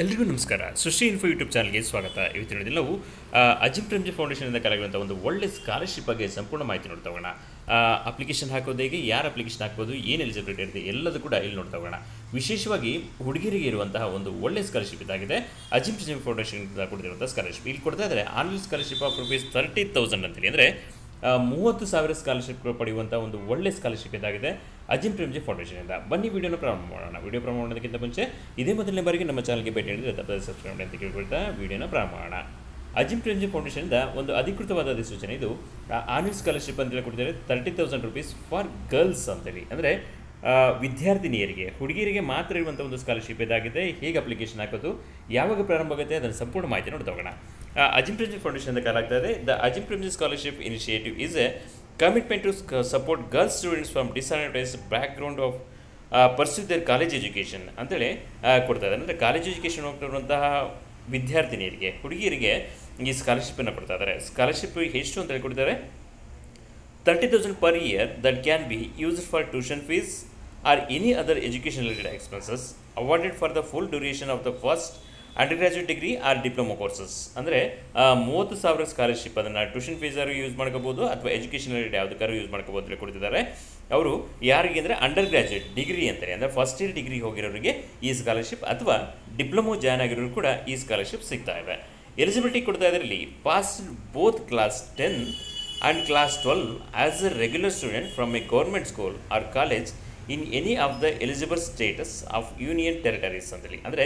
ಎಲ್ರಿಗೂ ನಮಸ್ಕಾರ. ಸೃಷ್ಟಿ ಇನ್ಫೋ ಯೂಟ್ಯೂಬ್ ಚಾನಲ್ಗೆ ಸ್ವಾಗತ. ಇವತ್ತಿನ ದಿನ ನಾವು ಅಜಿಂ ಪ್ರೇಮ್ಜಿ ಫೌಂಡೇಶನಿಂದ ಕರೆಯುವಂಥ ಒಂದು ಒಳ್ಳೆ ಸ್ಕಾಲರ್ಶಿಪ್ ಬಗ್ಗೆ ಸಂಪೂರ್ಣ ಮಾಹಿತಿ ನೋಡ್ತಾ ಹೋಗೋಣ. ಅಪ್ಲಿಕೇಶನ್ ಹಾಕೋದು ಹೇಗೆ, ಯಾರು ಅಪ್ಲಿಕೇಶನ್ ಹಾಕ್ಬೋದು, ಏನು ಎಲಿಜಿಬಿಲಿಟಿ ಇರುತ್ತೆ ಎಲ್ಲದೂ ಕೂಡ ಇಲ್ಲಿ ನೋಡ್ತಾ ಹೋಗೋಣ. ವಿಶೇಷವಾಗಿ ಹುಡುಗಿಯರಿಗೆ ಇರುವಂತಹ ಒಂದು ಒಳ್ಳೆ ಸ್ಕಾಲರ್ಶಿಪ್ ಇದಾಗಿದೆ. ಅಜಿಂ ಪ್ರೇಮ್ಜಿ ಫೌಂಡೇಶನ್ನಿಂದ ಕೊಡ್ತಿರುವಂಥ ಸ್ಕಾಲರ್ಶಿಪ್. ಇಲ್ಲಿ ಕೊಡ್ತಾ ಇದ್ದಾರೆ ಆನ್ಯುವಲ್ ಸ್ಕಾಲರ್ಶಿಪ್ ಆಫ್ ₹30,000 ಅಂತೇಳಿ, ಅಂದರೆ 30,000 ಸ್ಕಾಲರ್ಶಿಪ್ ಪಡೆಯುವಂಥ ಒಂದು ಒಳ್ಳೆ ಸ್ಕಾಲರ್ಶಿಪ್ ಇದಾಗಿದೆ ಅಜಿಂ ಪ್ರೇಮ್ಜಿ ಫೌಂಡೇಶನಿಂದ. ಬನ್ನಿ ವಿಡಿಯೋನ ಪ್ರಾರಂಭ ಮಾಡೋಣ. ವಿಡಿಯೋ ಪ್ರಾರಂಭ ಮಾಡೋದಕ್ಕಿಂತ ಮುಂಚೆ ಇದೇ ಮೊದಲನೇ ಬಾರಿಗೆ ನಮ್ಮ ಚಾನಲ್ಗೆ ಭೇಟಿ ನೀಡಿದರೆ ತಪ್ಪದೆ ಸಬ್ಸ್ಕ್ರೈಬ್ ಮಾಡಿ ಅಂತ ಕೇಳ್ಕೊಳ್ತಾ ವಿಡಿಯೋನ ಪ್ರಾರಂಭ ಮಾಡೋಣ. ಅಜಿಂ ಪ್ರೇಮ್ಜಿ ಫೌಂಡೇಶನಿಂದ ಒಂದು ಅಧಿಕೃತವಾದ ಅಧಿಸೂಚನೆ ಇದು. ಆನ್ಯುವಲ್ ಸ್ಕಾಲರ್ಶಿಪ್ ಅಂತೇಳಿ ಕೊಡ್ತಿದ್ದಾರೆ ₹30,000 ಫಾರ್ ಗರ್ಲ್ಸ್ ಅಂತೇಳಿ, ಅಂದರೆ ವಿದ್ಯಾರ್ಥಿನಿಯರಿಗೆ, ಹುಡುಗಿಯರಿಗೆ ಮಾತ್ರ ಇರುವಂಥ ಒಂದು ಸ್ಕಾಲರ್ಶಿಪ್ ಇದಾಗಿದೆ. ಹೇಗೆ ಅಪ್ಲಿಕೇಶನ್ ಹಾಕೋದು, ಯಾವಾಗ ಪ್ರಾರಂಭ ಆಗುತ್ತೆ, ಅದನ್ನು ಸಂಪೂರ್ಣ ಮಾಹಿತಿ ನೋಡ್ತಾ ಹೋಗೋಣ. ಅಜಿಂ ಪ್ರೇಮ್ಜಿ ಫೌಂಡೇಶನ್ ಕಾಲಾಗ್ತಾ ಇದೆ. The Azim Premji scholarship initiative is a commitment to support girls students from disadvantaged background of pursue their college education ಅಂತೇಳಿ ಕೊಡ್ತಾ ಇದ್ದಾರೆ. ಅಂದರೆ ಕಾಲೇಜ್ ಎಜುಕೇಷನ್ ಹೋಗ್ತಿರುವಂತಹ ವಿದ್ಯಾರ್ಥಿನಿಯರಿಗೆ, ಹುಡುಗಿಯರಿಗೆ ಈ ಸ್ಕಾಲರ್ಶಿಪ್ಪನ್ನು ಕೊಡ್ತಾ ಇದ್ದಾರೆ. ಸ್ಕಾಲರ್ಶಿಪ್ ಎಷ್ಟು ಅಂತೇಳಿ ಕೊಡ್ತಾರೆ, 30,000 per year that can be used for tuition fees or any other education related expenses awarded for the full duration of the first under degree R diploma courses. ಅಂದರೆ 30,000 scholarship ಅದನ್ನು ಟ್ಯೂಷನ್ ಫೀಸಾರು ಯೂಸ್ ಮಾಡ್ಕೋಬೋದು ಅಥವಾ education related ಯಾವುದಕ್ಕಾರು use ಮಾಡ್ಕೋಬೋದು ಅಂತ ಕೊಡ್ತಿದ್ದಾರೆ. ಅವರು ಯಾರಿಗೆ ಅಂದರೆ ಅಂಡರ್ ಗ್ರ್ಯಾಜುಯೇಟ್ ಡಿಗ್ರಿ ಅಂತಾರೆ, ಅಂದರೆ ಫಸ್ಟ್ ಇಯರ್ ಡಿಗ್ರಿ ಹೋಗಿರೋರಿಗೆ ಈ ಸ್ಕಾಲರ್ಶಿಪ್ ಅಥವಾ ಡಿಪ್ಲೊಮೋ ಜಾಯ್ನ್ ಆಗಿರೋರು ಕೂಡ ಈ ಸ್ಕಾಲರ್ಶಿಪ್ ಸಿಗ್ತಾ ಇದೆ. ಎಲಿಜಿಬಿಲಿಟಿ ಕೊಡ್ತಾ ಇದ್ದಾರೆ ಇಲ್ಲಿ, pass both class 10 and class 12 as a regular student from a government school or college in any of the eligible status of union territories ಅಂತೇಳಿ. ಅಂದರೆ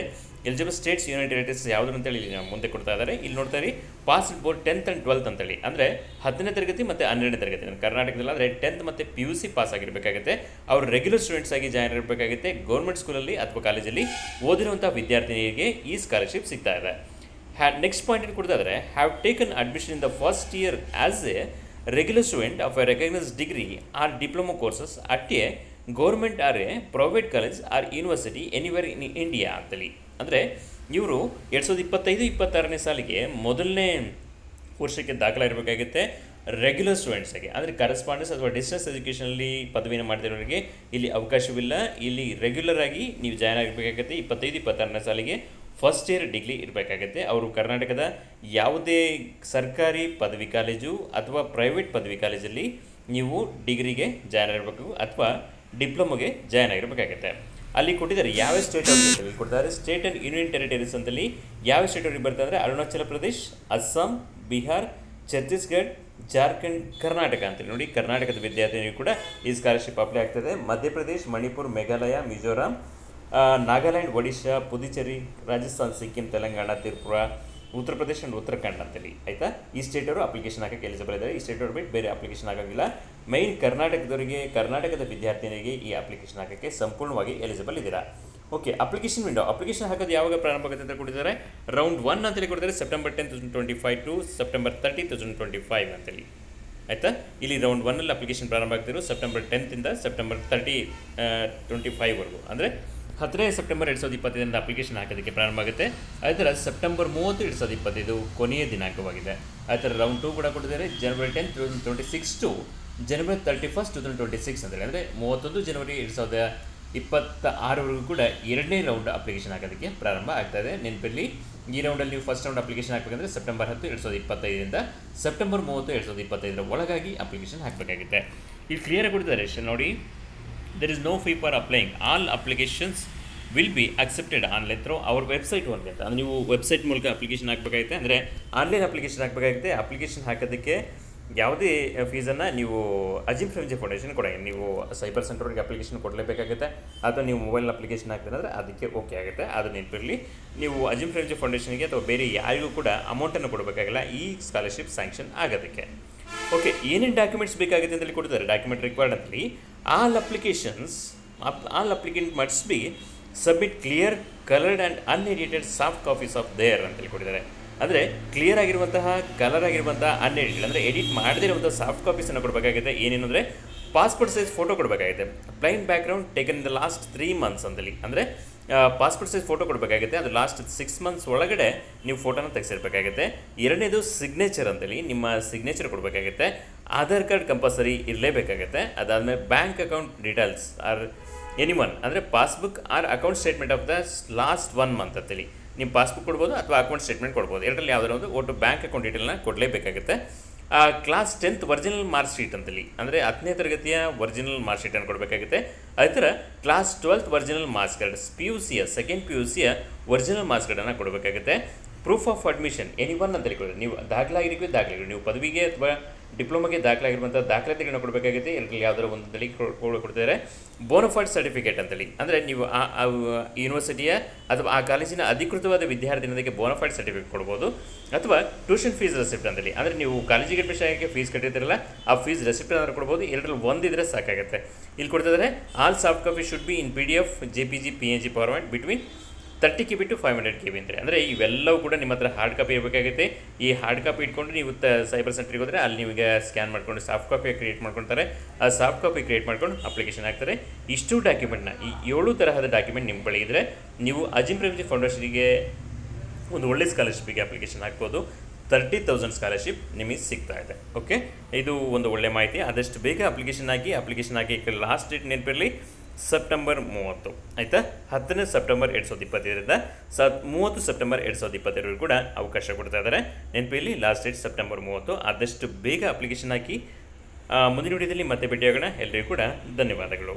ಎಲಿಜಿಬಲ್ ಸ್ಟೇಟ್ಸ್ ಯೂನಿಯನ್ ಟೆರಿಟರೀಸ್ ಯಾವುದು ಅಂತೇಳಿ ಮುಂದೆ ಕೊಡ್ತಾ ಇದ್ದಾರೆ. ಇಲ್ಲಿ ನೋಡ್ತಾ ಇರಿ, pass board 10th and 12th ಅಂತೇಳಿ, ಅಂದರೆ 10ನೇ ತರಗತಿ ಮತ್ತು 12ನೇ ತರಗತಿ. ನಮ್ಮ ಕರ್ನಾಟಕದಲ್ಲಿ ಅಂದರೆ 10th ಮತ್ತು PUC ಪಾಸ್ ಆಗಿರಬೇಕಾಗುತ್ತೆ. ಅವರು ರೆಗ್ಯುಲರ್ ಸ್ಟೂಡೆಂಟ್ಸ್ ಆಗಿ ಜಾಯ್ನ್ ಇರಬೇಕಾಗುತ್ತೆ. ಗೌರ್ಮೆಂಟ್ ಸ್ಕೂಲಲ್ಲಿ ಅಥವಾ ಕಾಲೇಜಲ್ಲಿ ಓದಿರುವಂಥ ವಿದ್ಯಾರ್ಥಿನಿಯರಿಗೆ ಈ ಸ್ಕಾಲರ್ಶಿಪ್ ಸಿಗ್ತಾ ಇದೆ. ನೆಕ್ಸ್ಟ್ ಪಾಯಿಂಟ್ ಏನು ಕೊಡ್ತಾ ಇದ್ದಾರೆ, have taken admission in the first year as A regular student of a recognized degree or diploma courses at a government or a private college or university anywhere in India ಅಂತೇಳಿ. ಅಂದರೆ ಇವರು 2025-26ನೇ ಸಾಲಿಗೆ ಮೊದಲನೇ ವರ್ಷಕ್ಕೆ ದಾಖಲಾಗಿರಬೇಕಾಗುತ್ತೆ regular ಸ್ಟೂಡೆಂಟ್ಸಾಗಿ. ಅಂದರೆ correspondence ಅಥವಾ distance ಎಜುಕೇಷನಲ್ಲಿ ಪದವಿನ ಮಾಡ್ತಿರೋರಿಗೆ ಇಲ್ಲಿ ಅವಕಾಶವಿಲ್ಲ. ಇಲ್ಲಿ ರೆಗ್ಯುಲರ್ ಆಗಿ ನೀವು ಜಾಯ್ನ್ ಆಗಿರಬೇಕಾಗುತ್ತೆ. 25-26ನೇ ಸಾಲಿಗೆ ಫಸ್ಟ್ ಇಯರ್ ಡಿಗ್ರಿ ಇರಬೇಕಾಗುತ್ತೆ. ಅವರು ಕರ್ನಾಟಕದ ಯಾವುದೇ ಸರ್ಕಾರಿ ಪದವಿ ಕಾಲೇಜು ಅಥವಾ ಪ್ರೈವೇಟ್ ಪದವಿ ಕಾಲೇಜಲ್ಲಿ ನೀವು ಡಿಗ್ರಿಗೆ ಜಾಯ್ನ್ ಆಗಿರಬೇಕು ಅಥವಾ ಡಿಪ್ಲೊಮೊಗೆ ಜಾಯ್ನ್ ಆಗಿರಬೇಕಾಗುತ್ತೆ. ಅಲ್ಲಿ ಕೊಟ್ಟಿದ್ದಾರೆ ಯಾವ ಸ್ಟೇಟ್ ಅವ್ರಿಗೆ ಕೊಡ್ತಾರೆ, ಸ್ಟೇಟ್ ಆ್ಯಂಡ್ ಯೂನಿಯನ್ ಟೆರಿಟರೀಸ್ ಅಂತಲ್ಲಿ ಯಾವ ಸ್ಟೇಟ್ ಅವ್ರಿಗೆ ಬರ್ತದೆ ಅಂದರೆ ಅರುಣಾಚಲ ಪ್ರದೇಶ್, ಅಸ್ಸಾಂ, ಬಿಹಾರ್, ಛತ್ತೀಸ್ಗಢ, ಜಾರ್ಖಂಡ್, ಕರ್ನಾಟಕ ಅಂತೇಳಿ. ನೋಡಿ, ಕರ್ನಾಟಕದ ವಿದ್ಯಾರ್ಥಿನಿಗೂ ಕೂಡ ಈ ಸ್ಕಾಲರ್ಶಿಪ್ ಅಪ್ಲೈ ಆಗ್ತದೆ. ಮಧ್ಯಪ್ರದೇಶ್, ಮಣಿಪುರ್, ಮೇಘಾಲಯ, ಮಿಜೋರಾಂ, ನಾಗಾಲ್ಯಾಂಡ್, ಒಡಿಶಾ, ಪುದುಚೇರಿ, ರಾಜಸ್ಥಾನ್, ಸಿಕ್ಕಿಂ, ತೆಲಂಗಾಣ, ತ್ರಿಪುರ, ಉತ್ತರ ಪ್ರದೇಶ ಆ್ಯಂಡ್ ಉತ್ತರಾಖಂಡ್ ಅಂತೇಳಿ. ಆಯಿತಾ, ಈ ಸ್ಟೇಟವರು ಅಪ್ಲಿಕೇಶನ್ ಹಾಕೋಕ್ಕೆ ಎಲಿಜಿಬಲ್ ಇದ್ದಾರೆ. ಈ ಸ್ಟೇಟವ್ರು ಬಿಟ್ಟು ಬೇರೆ ಅಪ್ಲಿಕೇಶನ್ ಹಾಕೋಂಗಿಲ್ಲ. ಮೈನ್ ಕರ್ನಾಟಕದವರಿಗೆ, ಕರ್ನಾಟಕದ ವಿದ್ಯಾರ್ಥಿನಿಗೆ ಈ ಅಪ್ಲಿಕೇಶನ್ ಹಾಕೋಕ್ಕೆ ಸಂಪೂರ್ಣವಾಗಿ ಎಲಿಜಿಬಲ್ ಇದ್ದೀರಾ. ಓಕೆ, ಅಪ್ಲಿಕೇಶನ್ ವಿಂಡೋ, ಅಪ್ಲಿಕೇಶನ್ ಹಾಕೋದು ಯಾವಾಗ ಪ್ರಾರಂಭ ಆಗುತ್ತೆ ಅಂತ ಕೊಟ್ಟಿದ್ದಾರೆ. ರೌಂಡ್ 1 ಅಂತೇಳಿ ಕೊಟ್ಟಿದ್ದಾರೆ, September 10, 2025 ಟು September 30, 2025 ಅಂತೇಳಿ. ಆಯಿತಾ, ಇಲ್ಲಿ ರೌಂಡ್ 1ಅಲ್ಲಿ ಅಪ್ಲಿಕೇಶನ್ ಪ್ರಾರಂಭ ಆಗ್ತಿರೋ September 10th September 30, 25ವರೆಗೂ. ಅಂದರೆ 10ನೇ ಸೆಪ್ಟೆಂಬರ್ 2025 ಅಪ್ಲಿಕೇಶನ್ ಹಾಕೋದಕ್ಕೆ ಪ್ರಾರಂಭ ಆಗುತ್ತೆ. ಅದೇ ಥರ September 30, 2025 ಕೊನೆಯ ದಿನಾಂಕವಾಗಿದೆ. ಅದೇ ಥರ ರೌಂಡ್ 2 ಕೂಡ ಕೊಟ್ಟಿದ್ದಾರೆ, January 10, 2026 ಟು January 31, 2026 ಅಂತೇಳಿ. ಅಂದರೆ 31 ಜನವರಿ 2026ವರೆಗೂ ಕೂಡ ಎರಡನೇ ರೌಂಡ್ ಅಪ್ಲಿಕೇಶನ್ ಹಾಕೋದಕ್ಕೆ ಪ್ರಾರಂಭ ಆಗ್ತಾಯಿದೆ. ನೆನಪಿರಲಿ, ಈ ರೌಂಡಲ್ಲಿ ನೀವು first round application ಹಾಕಬೇಕಂದ್ರೆ September 10, 2025 September 30, 2025 ಒಳಗಾಗಿ ಅಪ್ಲಿಕೇಶನ್ ಹಾಕಬೇಕಾಗುತ್ತೆ. ಇಲ್ಲಿ ಕ್ಲಿಯರಾಗಿ ಕೊಟ್ಟಿದ್ದಾರೆ ನೋಡಿ, there is no fee for applying. All applications will be accepted online through our website only ಅಂತ. ಅಂದರೆ ನೀವು ವೆಬ್ಸೈಟ್ ಮೂಲಕ ಅಪ್ಲಿಕೇಶನ್ ಹಾಕಬೇಕಾಗುತ್ತೆ, ಅಂದರೆ ಆನ್ಲೈನ್ ಅಪ್ಲಿಕೇಶನ್ ಹಾಕಬೇಕಾಗುತ್ತೆ. ಅಪ್ಲಿಕೇಶನ್ ಹಾಕೋದಕ್ಕೆ ಯಾವುದೇ ಫೀಸನ್ನು ನೀವು ಅಜಿಂ ಪ್ರೇಮ್ಜಿ ಫೌಂಡೇಶನ್ ಕೊಡೋಂಗಿಲ್ಲ. ನೀವು ಸೈಬರ್ ಸೆಂಟರ್ಗೆ ಅಪ್ಲಿಕೇಶನ್ ಕೊಡಲೇಬೇಕಾಗುತ್ತೆ, ಅಥವಾ ನೀವು ಮೊಬೈಲ್ ಅಪ್ಲಿಕೇಶನ್ ಹಾಕ್ತಾರೆ ಅಂದರೆ ಅದಕ್ಕೆ ಓಕೆ ಆಗುತ್ತೆ. ಅದು ನೆನಪಿರಲಿ, ನೀವು ಅಜಿಂ ಪ್ರೇಮ್ಜಿ ಫೌಂಡೇಶನ್ಗೆ ಅಥವಾ ಬೇರೆ ಯಾರಿಗೂ ಕೂಡ ಅಮೌಂಟನ್ನು ಕೊಡಬೇಕಾಗಿಲ್ಲ ಈ ಸ್ಕಾಲರ್ಶಿಪ್ ಸ್ಯಾಂಕ್ಷನ್ ಆಗೋದಕ್ಕೆ. ಓಕೆ, ಏನೇನು ಡಾಕ್ಯುಮೆಂಟ್ಸ್ ಬೇಕಾಗುತ್ತೆ ಅಂತೇಳಿ ಕೊಡ್ತಾರೆ. ಡಾಕ್ಯುಮೆಂಟ್ ರಿಕ್ವೈರ್ಡ್ ಅಂತೇಳಿ, all applicant must be submit clear, coloured and unedited soft copies of their ಅಂತೇಳಿ ಕೊಟ್ಟಿದ್ದಾರೆ. ಅಂದರೆ ಕ್ಲಿಯರ್ ಆಗಿರುವಂತಹ, ಕಲರ್ ಆಗಿರುವಂತಹ, ಅನ್ಎಡಿಟೆಡ್ ಅಂದರೆ ಎಡಿಟ್ ಮಾಡದೇ ಇರುವಂಥ ಸಾಫ್ಟ್ ಕಾಪೀಸನ್ನು ಕೊಡಬೇಕಾಗುತ್ತೆ. ಏನೇನು ಅಂದರೆ ಪಾಸ್ಪೋರ್ಟ್ ಸೈಜ್ ಫೋಟೋ ಕೊಡಬೇಕಾಗುತ್ತೆ, plain background taken in the last 3 months ಅಂತೇಳಿ. ಅಂದರೆ ಪಾಸ್ಪೋರ್ಟ್ ಸೈಜ್ ಫೋಟೋ ಕೊಡಬೇಕಾಗುತ್ತೆ, ಅದು ಲಾಸ್ಟ್ 6 months ಒಳಗಡೆ ನೀವು ಫೋಟೋನ ತೆಗೆಸಿರ್ಬೇಕಾಗುತ್ತೆ. ಎರಡನೇದು ಸಿಗ್ನೇಚರ್ ಅಂತೇಳಿ, ನಿಮ್ಮ ಸಿಗ್ನೇಚರ್ ಕೊಡಬೇಕಾಗುತ್ತೆ. ಆಧಾರ್ ಕಾರ್ಡ್ ಕಂಪಲ್ಸರಿ ಇರಲೇಬೇಕಾಗುತ್ತೆ. ಅದಾದಮೇಲೆ bank account details or any one ಅಂದರೆ passbook or account statement of the last 1 month ಅಂತೇಳಿ. ನಿಮ್ಮ ಪಾಸ್ಬುಕ್ ಕೊಡ್ಬೋದು ಅಥವಾ ಅಕೌಂಟ್ ಸ್ಟೇಟ್ಮೆಂಟ್ ಕೊಡ್ಬೋದು. ಎರಡರಲ್ಲಿ ಯಾವುದಾದ್ರು ಒಂದು ಒಟ್ಟು ಬ್ಯಾಂಕ್ ಅಕೌಂಟ್ ಡೀಟೇಲ್ನ ಕೊಡಲೇಬೇಕಾಗುತ್ತೆ. Class 10th original mark sheet ಅಂತೇಳಿ, ಅಂದರೆ 10ನೇ ತರಗತಿಯ ಒರಿಜಿನಲ್ ಮಾರ್ಕ್ ಶೀಟನ್ನು ಕೊಡಬೇಕಾಗುತ್ತೆ. ಅದೇ ಥರ class 12th original marks card, PUCಯ ಸೆಕೆಂಡ್ PUCಯ ಒರಿಜಿನಲ್ ಮಾರ್ಕ್ಸ್ ಕಾರ್ಡನ್ನು ಕೊಡಬೇಕಾಗುತ್ತೆ. ಪ್ರೂಫ್ ಆಫ್ ಅಡ್ಮಿಷನ್ ಎನಿವನ್ ಅಂತೇಳಿ ಕೊಡೋದು, ನೀವು ದಾಖಲಾಗಿರಿ, ನೀವು ಪದವಿಗೆ ಅಥವಾ ಡಿಪ್ಲೊಮಾಗೆ ದಾಖಲಾಗಿರುವಂಥ ದಾಖಲಾತಿಗಳನ್ನ ಕೊಡಬೇಕಾಗುತ್ತೆ. ಎರಡರಲ್ಲಿ ಯಾವುದಾದ್ರು ಒಂದಲ್ಲಿ ಕೊಡ್ತಿದ್ದಾರೆ. ಬೋನಫೈಡ್ ಸರ್ಟಿಫಿಕೇಟ್ ಅಂತೇಳಿ, ಅಂದರೆ ನೀವು ಆ ಯೂನಿವರ್ಸಿಟಿಯ ಅಥವಾ ಆ ಕಾಲೇಜಿನ ಅಧಿಕೃತವಾದ ವಿದ್ಯಾರ್ಥಿನಿಗೆ ಬೋನಫೈಡ್ ಸರ್ಟಿಫಿಕೇಟ್ ಕೊಡ್ಬೋದು. ಅಥವಾ ಟ್ಯೂಷನ್ ಫೀಸ್ ರೆಸಿಪ್ಟ್ ಅಂತೇಳಿ, ಅಂದರೆ ನೀವು ಕಾಲೇಜಿಗೆ ಅಡ್ಮಿಷನ್ ಆಗಿ ಫೀಸ್ ಕಟ್ಟಿರ್ತೀರಲ್ಲ, ಆ ಫೀಸ್ ರೆಸಿಪ್ಟ್ ಏನಾದ್ರು ಕೊಡ್ಬೋದು. ಎರಡರಲ್ಲಿ ಒಂದಿದ್ರೆ ಸಾಕಾಗುತ್ತೆ. ಇಲ್ಲಿ ಕೊಡ್ತಿದ್ದಾರೆ all soft copy should be in PDF, JPG, PNG format between 30 KB to 500 KB ಅಂತಾರೆ. ಅಂದರೆ ಇವೆಲ್ಲವೂ ಕೂಡ ನಿಮ್ಮ ಹತ್ರ ಹಾರ್ಡ್ ಕಾಪಿ ಇರಬೇಕಾಗುತ್ತೆ. ಈ ಹಾರ್ಡ್ ಕಾಪಿ ಇಟ್ಕೊಂಡು ನೀವು ಸೈಬರ್ ಸೆಂಟ್ರಿಗೆ ಹೋದರೆ ಅಲ್ಲಿ ನಿಮಗೆ ಸ್ಕ್ಯಾನ್ ಮಾಡ್ಕೊಂಡು ಸಾಫ್ಟ್ ಕಾಪಿ ಕ್ರಿಯೇಟ್ ಮಾಡ್ಕೊಳ್ತಾರೆ. ಆ ಸಾಫ್ಟ್ ಕಾಪಿ ಕ್ರಿಯೇಟ್ ಮಾಡ್ಕೊಂಡು ಅಪ್ಲಿಕೇಶನ್ ಹಾಕ್ತಾರೆ. ಇಷ್ಟು ಡಾಕ್ಯುಮೆಂಟ್ನ, ಈ 7 ತರಹದ ಡಾಕ್ಯುಮೆಂಟ್ ನಿಮ್ಮ ಬಳಿ ಇದ್ದರೆ ನೀವು ಅಜಿಂ ಪ್ರೇಮ್ಜಿ ಫೌಂಡೇಶನ್ಗೆ ಒಂದು ಒಳ್ಳೆ ಸ್ಕಾಲರ್ಶಿಪ್ಗೆ ಅಪ್ಲಿಕೇಶನ್ ಹಾಕ್ಬೋದು. 30,000 ಸ್ಕಾಲರ್ಶಿಪ್ ನಿಮಗೆ ಸಿಗ್ತಾ ಇದೆ. ಓಕೆ, ಇದು ಒಂದು ಒಳ್ಳೆ ಮಾಹಿತಿ. ಆದಷ್ಟು ಬೇಗ ಅಪ್ಲಿಕೇಶನ್ ಹಾಕಿ ಲಾಸ್ಟ್ ಡೇಟ್ ನೆನಪಿರಲಿ ಸೆಪ್ಟೆಂಬರ್ 30, ಆಯಿತಾ. 10ನೇ ಸೆಪ್ಟೆಂಬರ್ 2025ರಿಂದ 30 ಸೆಪ್ಟೆಂಬರ್ 2022 ಕೂಡ ಅವಕಾಶ ಕೊಡ್ತಾ ಇದ್ದಾರೆ. ನೆನಪಿರಲಿ ಲಾಸ್ಟ್ ಡೇಟ್ ಸೆಪ್ಟೆಂಬರ್ 30. ಆದಷ್ಟು ಬೇಗ ಅಪ್ಲಿಕೇಶನ್ ಹಾಕಿ. ಮುಂದಿನ ವಿಡಿಯೋದಲ್ಲಿ ಮತ್ತೆ ಭೇಟಿಯಾಗೋಣ. ಎಲ್ಲರಿಗೂ ಕೂಡ ಧನ್ಯವಾದಗಳು.